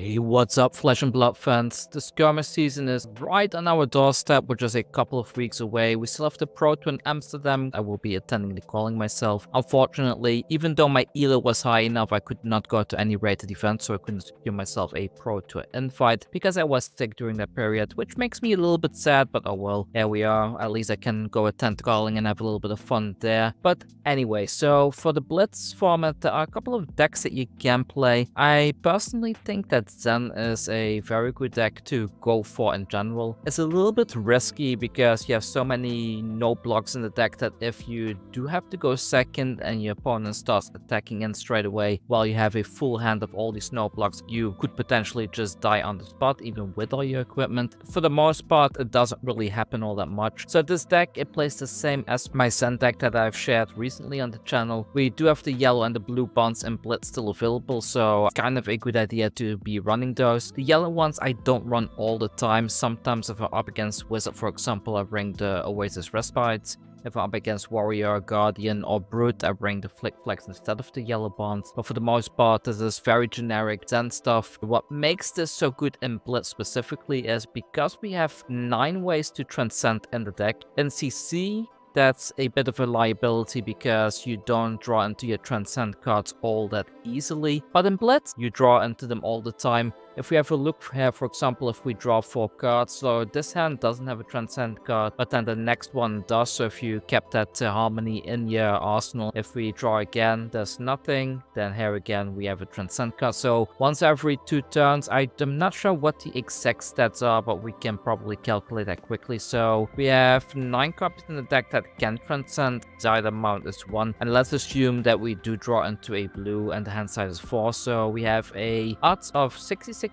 Hey, what's up, Flesh and Blood fans? The skirmish season is right on our doorstep, which is a couple of weeks away. We still have the Pro Tour in Amsterdam. I will be attending the calling myself. Unfortunately, even though my ELO was high enough, I could not go to any rated events, so I couldn't secure myself a Pro Tour invite because I was sick during that period, which makes me a little bit sad, but oh well, there we are. At least I can go attend the calling and have a little bit of fun there. But anyway, so for the Blitz format, there are a couple of decks that you can play. I personally think that Zen is a very good deck to go for in general. It's a little bit risky because you have so many no blocks in the deck that if you do have to go second and your opponent starts attacking in straight away while you have a full hand of all these no blocks, you could potentially just die on the spot even with all your equipment. For the most part, it doesn't really happen all that much. So this deck, it plays the same as my Zen deck that I've shared recently on the channel. We do have the yellow and the blue bonds in Blitz still available, so it's kind of a good idea to be running those. The yellow ones I don't run all the time. Sometimes if I'm up against Wizard, for example, I bring the Oasis Respite. If I'm up against Warrior, Guardian, or Brute, I bring the Flic Flaks instead of the yellow bonds. But for the most part, this is very generic Zen stuff. What makes this so good in Blitz specifically is because we have 9 ways to transcend in the deck. In CC, that's a bit of a liability because you don't draw into your transcend cards all that easily. But in Blitz, you draw into them all the time. If we have a look here, for example, if we draw 4 cards, so this hand doesn't have a transcend card, but then the next one does. So if you kept that Harmony in your arsenal, if we draw again, there's nothing. Then here again, we have a transcend card. So once every 2 turns, I'm not sure what the exact stats are, but we can probably calculate that quickly. So we have 9 copies in the deck that can transcend. Either amount is 1. And let's assume that we do draw into a blue and the hand size is 4. So we have a odds of 66%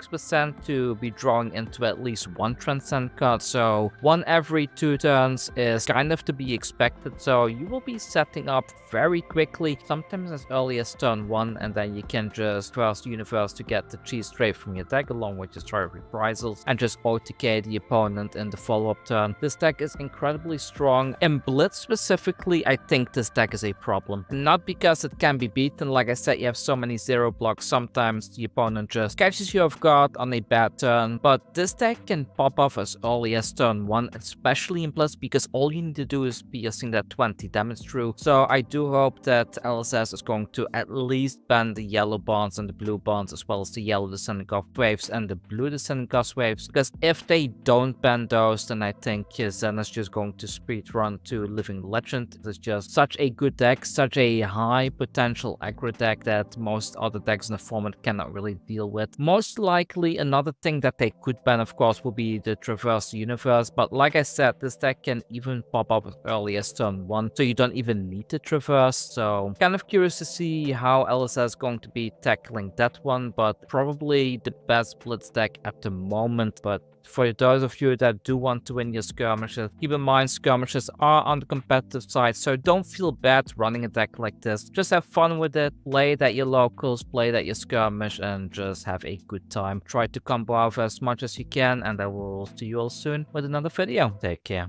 to be drawing into at least 1 transcend card, so 1 every 2 turns is kind of to be expected. So you will be setting up very quickly, sometimes as early as turn 1, and then you can just first universe to get the cheese straight from your deck along with your Strike Reprisals and just OTK the opponent in the follow-up turn. This deck is incredibly strong. In Blitz specifically, I think this deck is a problem. Not because it can be beaten, like I said, you have so many 0 blocks, sometimes the opponent just catches you off guard on a bad turn, but this deck can pop off as early as turn 1, especially in Blitz, because all you need to do is piercing that 20 damage through. So I do hope that LSS is going to at least ban the yellow bonds and the blue bonds, as well as the yellow Descendent Gustwaves and the blue Descendent Gustwaves, because if they don't ban those, then I think Zen is just going to speedrun to Living Legend. It's just such a good deck, such a high potential aggro deck that most other decks in the format cannot really deal with. Most likely another thing that they could ban, of course, will be the Traverse Universe, but like I said, this deck can even pop up as early as turn 1, so you don't even need to Traverse. So kind of curious to see how LSS is going to be tackling that one, but probably the best Blitz deck at the moment. But for those of you that do want to win your skirmishes, keep in mind skirmishes are on the competitive side, so don't feel bad running a deck like this. Just have fun with it, play it at your locals, play it at your skirmish, and just have a good time. Try to combo out as much as you can, and I will see you all soon with another video. Take care.